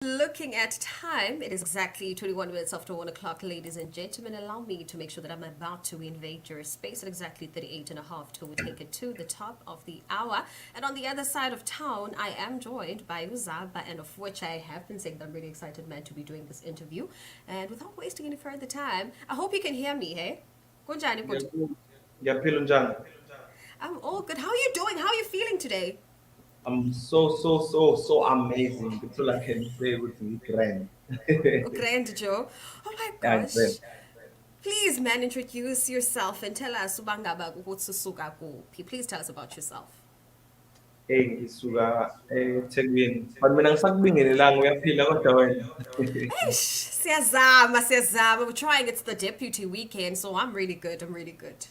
Looking at time, it is exactly 21 minutes after 1 o'clock, ladies and gentlemen. Allow me to make sure that I'm about to invade your space at exactly 38 and a half till we take it to the top of the hour. And on the other side of town, I am joined by ZABA, and of which I have been saying that I'm really excited, man, to be doing this interview. And without wasting any further time, I hope you can hear me, hey? Kunjani, futhi? Ngiyaphila njani? I'm all good. How are you doing? How are you feeling today? I'm so amazing. That's all I can say with me grand. Oh, grand Joe. Oh my Yeah, grand. gosh. Please, man, introduce yourself and tell us ubangaba ukuthi usuka kuphi. Please tell us about yourself. Hey, ngisuka eThekwini. But mina ngisakubingelelanga uyaphila kodwa wena. Eish, siyazama, siyazama. We're trying. It's the deputy weekend, so I'm really good. I'm really good.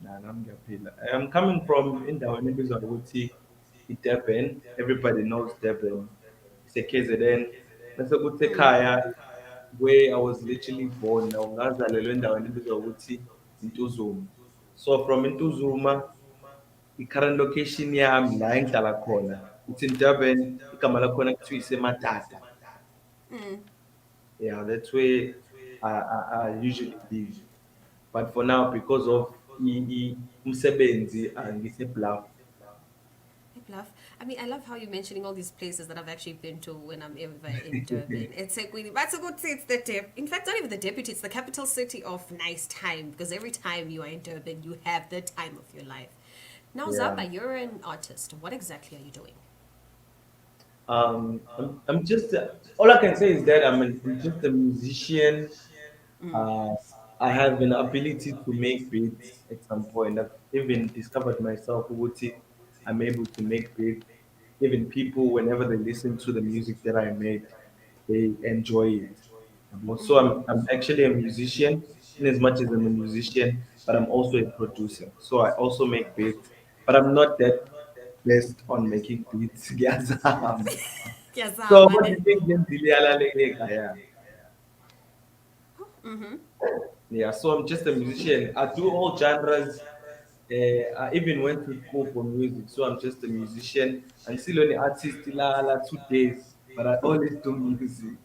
Nah, nami ngiyaphila. I'm coming from endaweni ebizwa ukuthi iDurban. Everybody knows Durban. Ise-KZN. Bese kuthi ekhaya where I was literally born. Now ngazalelwa endaweni ebizwa ukuthi iNtuzuma. So from iNtuzuma i-current location yami la engihlala khona it's in Durban. Igama lakhona kuthiwa isematata. Yeah, that's where I usually live. But for now, because of umsebenzi, ngisebluff. Hey, Bluff. I mean, I love how you're mentioning all these places that I've actually been to when I'm ever in Durban. It's like that's a good say it's the in fact, not even the deputy, it's the capital city of nice time because every time you are in Durban, you have the time of your life. Now, Yeah. Zaba, you're an artist. What exactly are you doing? I'm just all I can say is that I'm just a musician. Uh, I have an ability to make beats at some point. I've even discovered myself ukuthi I'm able to make beats. Even people, whenever they listen to the music that I made, they enjoy it. So I'm actually a musician, in as much as I'm a musician, but I'm also a producer. So I also make beats, but I'm not that blessed on making beats. Ngiyazama. So Yazama, what do ne? you think? Yeah. Yeah, so I'm just a musician. I do all genres. I even went to school for music, so I'm just a musician. I'm still only artist la 2 days, but I always do music.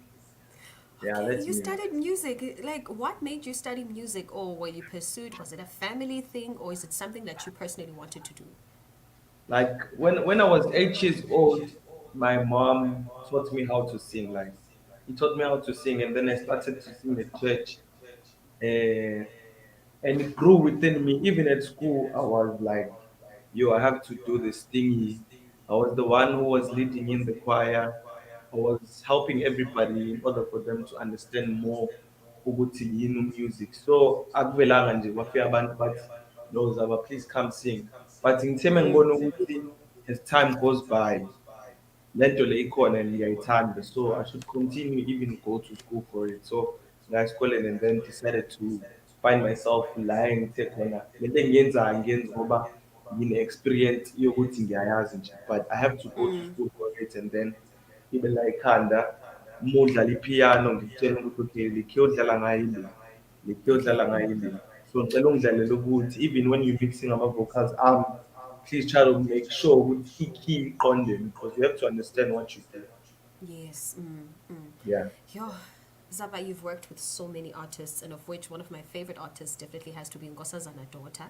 Yeah, Okay, that's you me. studied music. Like, what made you study music, or were you pursued? Was it a family thing, or is it something that you personally wanted to do? Like when I was 8 years old, my mom taught me how to sing. Like he taught me how to sing, and then I started to sing at church. Uh, and it grew within me. Even at school, I was like, "Yo, I have to do this thingy." I was the one who was leading in the choir. I was helping everybody in order for them to understand more ukuthi yini music. So akuvelanga nje kwafika abantu bathi, "No, Zaba, please come sing." But ngithe ngibona ukuthi as time goes by, lento le ikhona and ngiyayithanda, so I should continue even go to school for it. So ngaya esikoleni and then decided to find myself la engithe khona lento engiyenzayo ngiyenza ngoba ngine-experience yokuthi ngiyayazi nje, but I have to go to school for it and then ibe la ekhanda uma udlala ipiano ngikutshela ukuthi okay likhiyodlala ngayo ile, likhiyodlala Okay. ngayo ile. So ngicela ungidlalele ukuthi even when you mixing ama-vocals please try to make sure ukuthi i-key iqondene because you have to understand what you do. Yes. Yeah. Yo, Zaba, you've worked with so many artists, and of which one of my favorite artists definitely has to be Nkosazana daughter.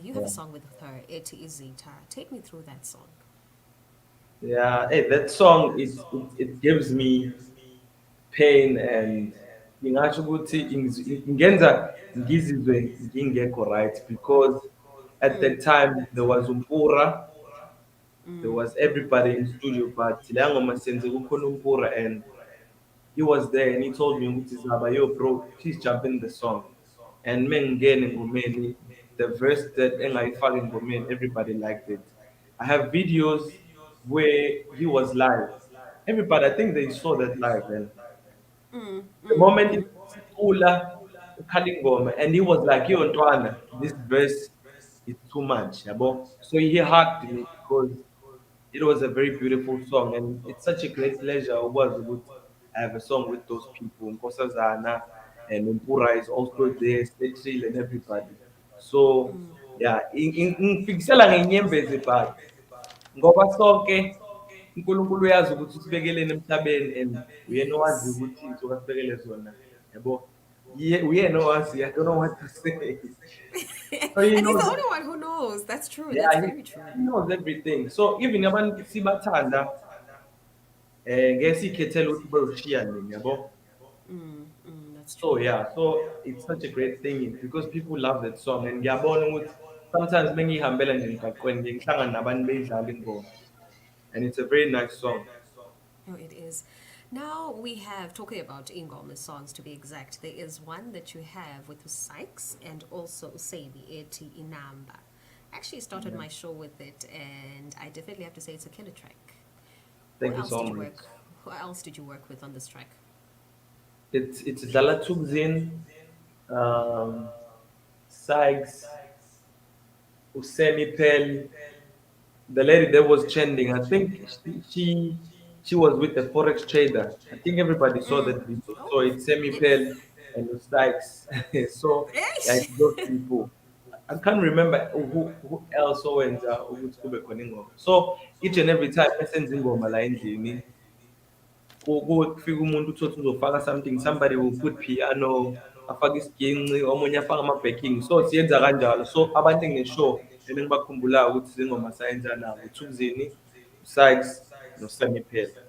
You have a Yeah. song with her, Eti Izita. Take me through that song. Yeah. Hey, that song it gives me pain and ngingasho ukuthi ingenza ngizizwe ngingekho right because at that time there was umpura, there was everybody in studio, but leya ngoma senze kukhona umpura and he was there and he told me ukuthi Zaba, yo bro, please jump in the song. And mengingena engomeni, the verse that engayifaka engomeni, everybody liked it. I have videos where he was live. Everybody, I think they saw that live and the moment sicula ukhala ingoma and he was like, yo Ntwana, this verse is too much, yabo. So he hugged me because it was a very beautiful song, and it's such a great pleasure. Was ukuthi I have a song with those people, Nkosazana, and Mpura is also there, Setril and everybody. So yeah, ngifikisela ngenyembezi but ngoba sonke uNkulunkulu uyazi ukuthi usibekeleni emhlabeni and uyena owazi ukuthi iy'nsuku asibekele zona, yabo. Uyena owazi, I don't know what to say. So he And he's the knows, only one who knows. That's true. yeah, That's he, very true. he knows everything. So even abantu sibathanda, ngeke sikhethele ukuthi bayoshiya nini, yabo. That's So true. yeah, so it's such a great thing because people love that song and ngiyabona ukuthi sometimes mengihambela nje emgaqweni ngihlangana nabantu beyidlala ingoma and it's a very nice song. Oh, it is. Now we have, talking about Ingoma songs to be exact, there is one that you have with Sykes and also Usebi Eti Inamba. Actually started Yeah. my show with it, and I definitely have to say it's a killer track. Who Thank you else so did you much. work? Who else did you work with on this track? It's Dlala Thukzin, um, Sykes, Usemi Pel, the lady that was trending. I think she was with the forex trader. I think everybody saw that video. Oh, So it's Semi yes. Pel and Sykes. So yeah, Eish! it's those people. I can't remember who else owens ukuthi kube khona ingoma. So each and every time esenza ingoma la endlini, kufika umuntu uthole ukuthi uzofaka something, somebody will put piano, afake isiginci, omunye afake ama-backing. So siyenza kanjalo. So abantu engisho and engibakhumbulayo ukuthi izingoma sayenza nabo uThukzini, uSykes noSammy Phela.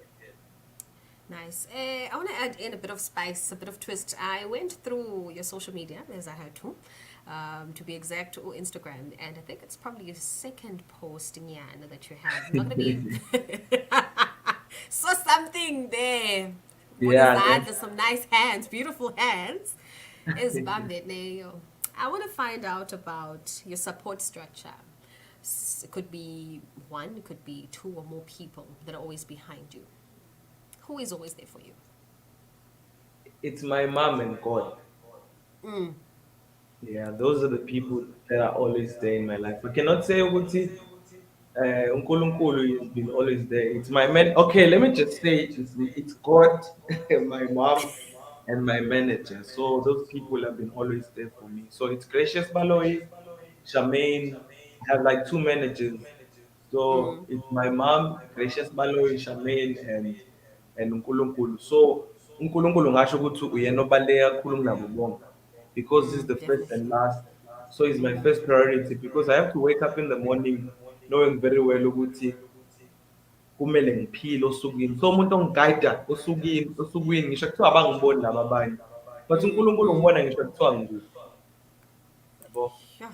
Nice. I want to add in a bit of spice, a bit of twist. I went through your social media, as I had to be exact, or Instagram, and I think it's probably your second post, Nyan, that you have. I'm not going to be. Saw something there. What is Yeah, that? ne? There's some nice hands, beautiful hands. Is Bambit Neo. I want to find out about your support structure. It could be one, it could be two or more people that are always behind you. Who is always there for you? It's my mom and God. Yeah, those are the people that are always there in my life. I cannot say ukuthi uNkulunkulu has been always there. It's my man. Okay, let me just say it's God, my mom, and my manager. So those people have been always there for me. So it's Gracious Baloyi, Charmaine. I have like two managers. So it's my mom, Gracious Baloyi, Charmaine, and uNkulunkulu. So uNkulunkulu ngasho ukuthi uyena obaluleke kakhulu kunabo bonke because this is the first and Definitely. last. So he's my first priority because I have to wake up in the morning knowing very well ukuthi kumele ngiphile osukwini. So umuntu ongigayida osukwini ngisho kuthiwa abangiboni laba abanye. But uNkulunkulu ngibona ngisho kuthiwa ngikuphi. Yabo. Yeah.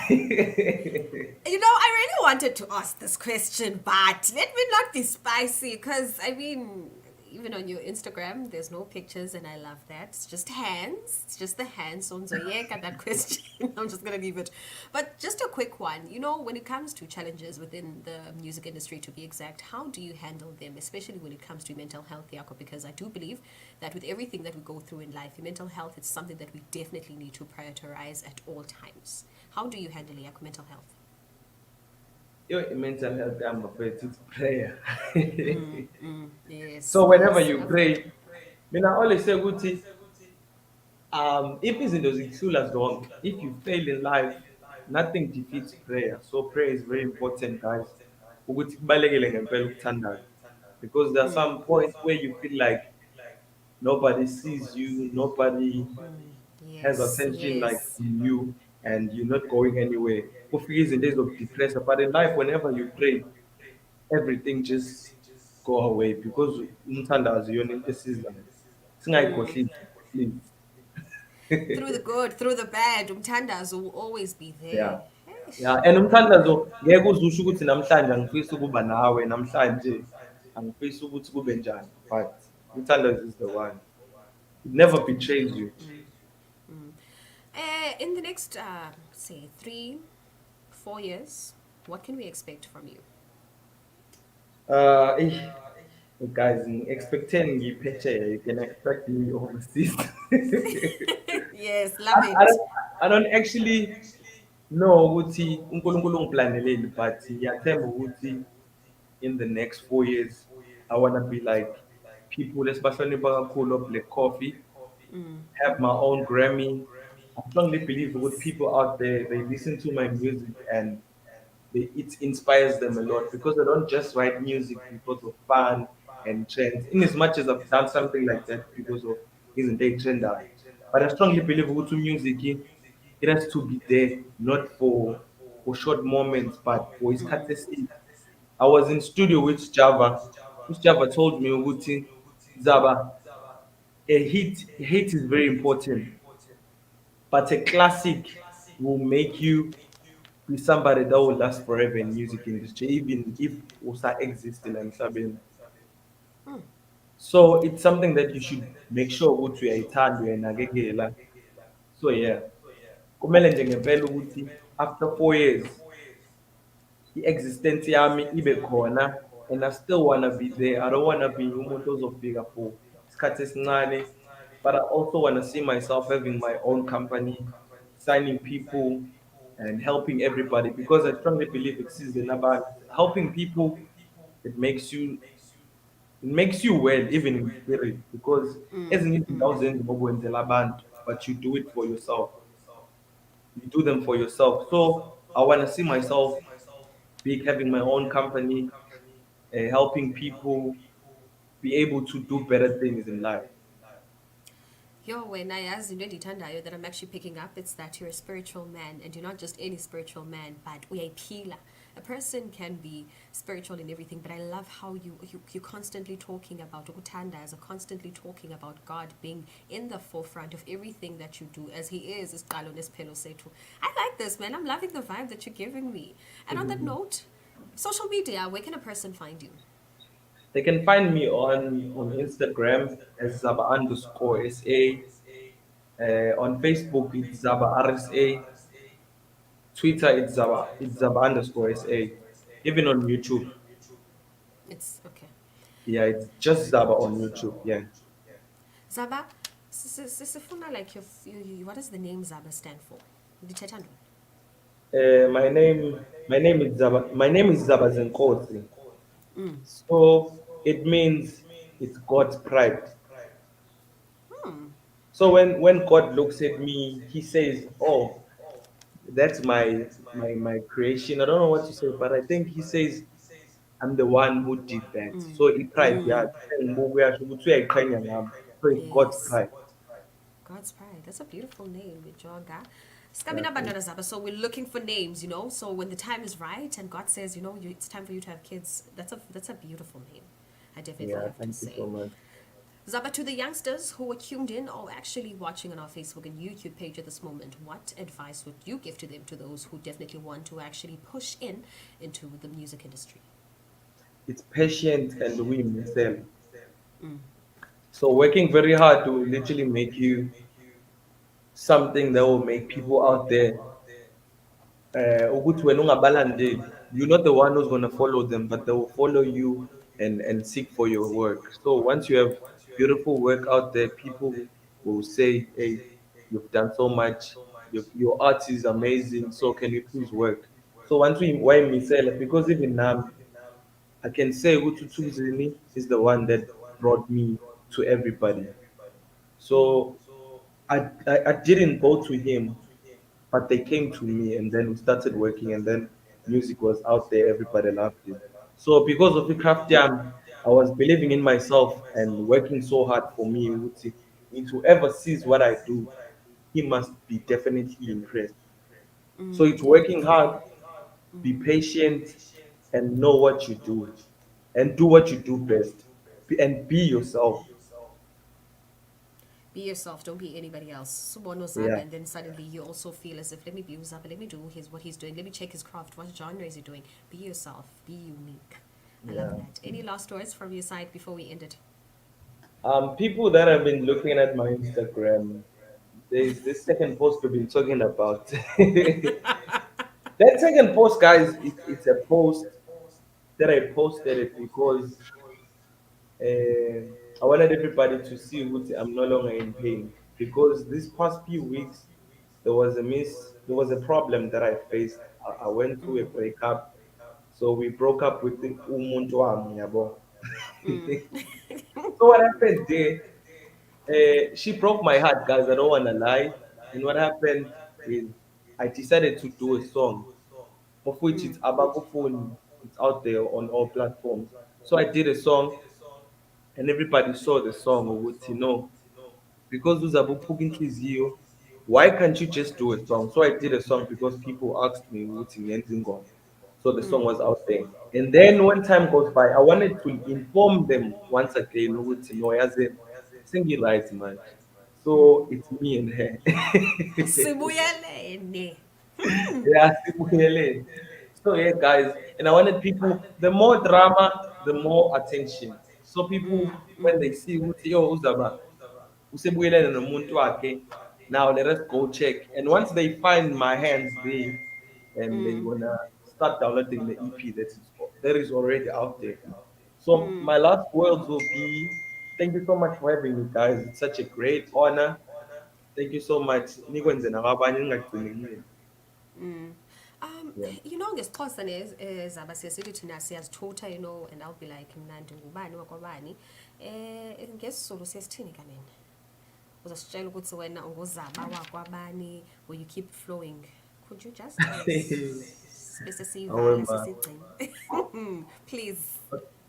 You know, I really wanted to ask this question, but let me not be spicy because I mean, even on your Instagram, there's no pictures, and I love that. It's just hands. It's just the hands. So yeah, got that question. I'm just gonna leave it. But just a quick one. You know, when it comes to challenges within the music industry, to be exact, how do you handle them, especially when it comes to mental health, Yako? Because I do believe that with everything that we go through in life, mental health is something that we definitely need to prioritize at all times. How do you handle your mental health? Your mental health, I'm afraid it's prayer. Yes, So whenever yes, you love that. pray, mina always say ukuthi if izinto zikuhlula zonke, if you fail in life, nothing defeats prayer. So prayer is very important, guys. Ukuthi kubalekele ngempela ukuthandaza. Because there are some points where you feel like nobody sees you, nobody has Yes, attention like yes. in you, and you're not going anywhere. Kufika izinto ezizokudepressa, but in life, whenever you pray, everything just go away because umthandazo iyona into esizayo. Singayikhohlisi, please. Through the good, through the bad, umtandazo will always be there. Yeah. Yeah, and umthandazo ngeke uze usho ukuthi namhlanje angifisi ukuba nawe, namhlanje angifisi ukuthi kube njani, but umthandazo is the one. It It's never definitely betrays one. you. In the next, say, 3, 4 years, what can we expect from you? Eh, guys, expecting ngiphethe, you can expect me overseas. Yes, I, love I it. don't I don't actually know ukuthi uNkulunkulu ungiplaneleni, but ngiyathemba ukuthi in the next 4 years I wanna be like people esibahlonipha kakhulu Black Coffee, have my own Grammy. I strongly believe with Yes. people out there, they listen to my music and it inspires them a lot because I don't just write music because of fun and trends. In as much as I've done something like that because of isn't a trend, but I strongly believe to music it has to be there not for short moments but for its courtesy. I was in studio with Java. Which Java told me, Uguti, Zaba, a hit is very important, but a classic will make you be somebody that will last forever in music industry, even if Usa exists in Emhlabeni. So it's something that you should make sure ukuthi uyayithanda uyanakekela. So yeah, kumele nje ngempela ukuthi after 4 years i-existence yami ibe khona and I still wanna be there. I don't wanna be umuntu ozofika for isikhathi esincane, but I also wanna see myself having my own company, signing people and helping everybody because I strongly believe ekusize nabantu. Helping people it makes you well even in spirit because ezinye izinto awuzenzi ngoba wenzela abantu but you do it for yourself. You do them for yourself. So I want to see myself big, having my own company, helping people be able to do better things in life. Yo, when I asked into Dithandayo that I'm actually picking up, it's that you're a spiritual man, and you're not just any spiritual man, but uyayiphila. A person can be spiritual in everything, but I love how you're constantly talking about Ukutanda, as a constantly talking about God being in the forefront of everything that you do, as He is isiqalo nesiphelo sethu. I like this, man. I'm loving the vibe that you're giving me. And on that note, social media, where can a person find you? They can find me on Instagram as Zaba underscore SA. On Facebook, it's Zaba RSA. Twitter, it's Zaba underscore SA. Even on YouTube. It's okay. Yeah, it's just Zaba on YouTube. Yeah. Zaba, sifuna like what does the name Zaba stand for? Ndithetha ntoni? My name is Zaba. My name is Zaba Zenkosi. So it means it's God's pride. So when God looks at me, He says, "Oh, that's my creation." I don't know what to say, but I think He says, "I'm the one who did that." So He pride, yeah. So it's God's Yes. pride. God's pride. That's a beautiful name, Joga. Yeah, Skabina thank Bandana Zaba. So we're looking for names, you know. So when the time is right and God says, it's time for you to have kids, that's a beautiful name. I definitely yeah, have to thank you so say. much. Zaba, to the youngsters who are tuned in or actually watching on our Facebook and YouTube page at this moment, what advice would you give to them, to those who definitely want to actually push into the music industry? It's patient and we myself. So working very hard to literally make you something that will make people out there ukuthi wena ungabalandeli, you're not the one who's going to follow them but they will follow you and seek for your work. So once you have beautiful work out there, people will say, hey, you've done so much, your art is amazing, so can you please work? So once we why me sell because even now I can say ukuthi Thukzini is the one that brought me to everybody. So I didn't go to him, but they came to me and then we started working and then music was out there, everybody loved it. So because of the craft jam, I was believing in myself and working so hard for me. Ukuthi, if whoever sees what I do, he must be definitely impressed. So it's working hard, be patient, and know what you do, and do what you do best, and be yourself. Be yourself, don't be anybody else. Subono Zaba, Yeah, and then suddenly you also feel as if, let me be Zaba, let me do what he's doing, let me check his craft, what genre is he doing. Be yourself, be unique. I love yeah. that. Any last words from your side before we end it? People that have been looking at my Instagram, there's this second post we've been talking about. That second post, guys, it's a post that I posted it because I wanted everybody to see what I'm no longer in pain. Because these past few weeks, there was a problem that I faced. I went through a breakup, so we broke up with the umuntu wami, yabo. So what happened there? She broke my heart, guys. I don't want to lie. And what happened is I decided to do a song. of which it's Abakofoni. It's out there on all platforms. So I did a song, and everybody saw the song. Ukuthi, no, because those are inhliziyo, why can't you just do a song? So I did a song because people asked me ukuthi ngenze ingoma. So the song was out there. And then when time goes by, I wanted to inform them once again ukuthi no yazi singing right man. So it's me and her. Sibuyelene. Yeah, sibuyeleni. So yeah, guys, and I wanted people. The more drama, the more attention. So people, when they see ukuthi yo uzaba usebuyelene nomuntu wakhe, now let us go check. And once they find my hands there, and they wanna start downloading the EP that is already out there. So my last words will be, thank you so much for having me, guys. It's such a great honor. Thank you so much. Nikwenze nabanye ningagcini kimi. Um, Yeah. ngesixhosa zaba siyasithi thina siyazithutha, and I'll be like mna ndingubani wakwabani. NgesiZulu siyasithini kanene? Uzasitshela ukuthi wena unguzaba wakwabani, will you keep flowing? Could you just bese Awe siyivala man. sisigcine? Please.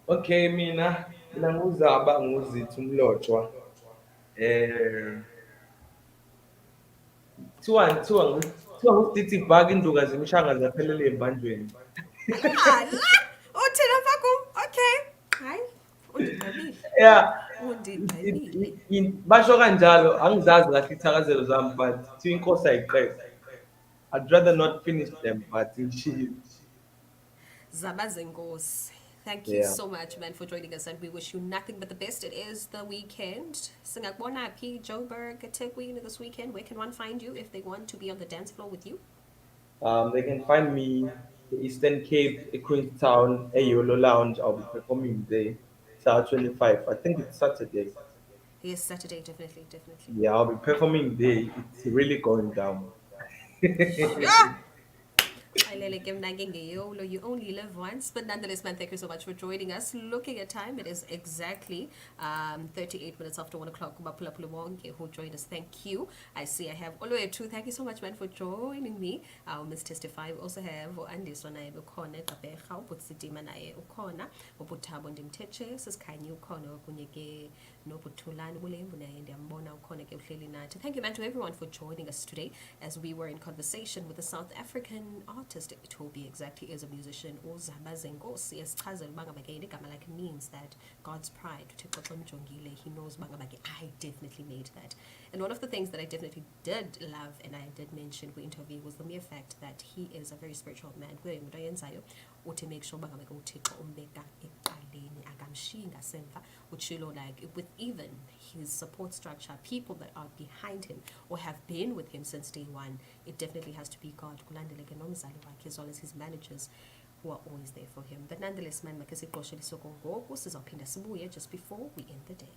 Okay, mina nguzaba nguzitha umlotshwa. Eh kuthiwa ngusithi bhaka induku zimshanga zaphelele embanjweni. La! Uthina mfakum? Okay. Hayi, undigqibile. Yeah, Undigqibile. basho kanjalo angizazi kahle ithakazelo zami but kuthiwa inkosi ayiqede. I'd rather not finish them but ngishilo. Zabazengos. Thank you Yeah. so much, man, for joining us, and we wish you nothing but the best. It is the weekend. Singakbona P. Joburg, Tekwini this weekend. Where can one find you if they want to be on the dance floor with you? They can find me the Eastern Cape, Queenstown, Ayolo Lounge. I'll be performing there. South 25. I think it's Saturday. Yes, Saturday, definitely, definitely. Yeah, I'll be performing there. It's really going down. Yeah! You only live once, but nonetheless, man, thank you so much for joining us. Looking at time, it is exactly 38 minutes after 1 o'clock. Who joined us? Thank you. I see I have Oloyetu. Thank you so much, man, for joining me. Miss Testify. We also have Andiswa naye ukhona, Gqeberha, uButsitima naye ukhona, uButhabo ndimtheche, Siskhanyi ukhona, kunye ke noButhulani Bulembu naye ndiyambona ukhona ke uhleli nathi. Thank you, man, to everyone for joining us today as we were in conversation with a South African artist. It will be exactly as a musician. uZaba Zenkosi esichazela uba ngaba ke igama lakhe means that God's pride. uThixo xa emjongile, he knows uba ngaba ke I definitely made that. And one of the things that I definitely did love and I did mention we interview was the mere fact that he is a very spiritual man. Kuyo into ayenzayo uthi make sure uba ngaba ke uThixo umbeka ecaleni akamshiyi ngasemva. Utshilo like with even his support structure, people that are behind him or have been with him since day one, it definitely has to be God. Kulandeleke nomzali wakhe as well as his managers who are always there for him. But nonetheless, man, makesiqoshe lisoko ngoku sizawuphinda sibuye just before we end the day.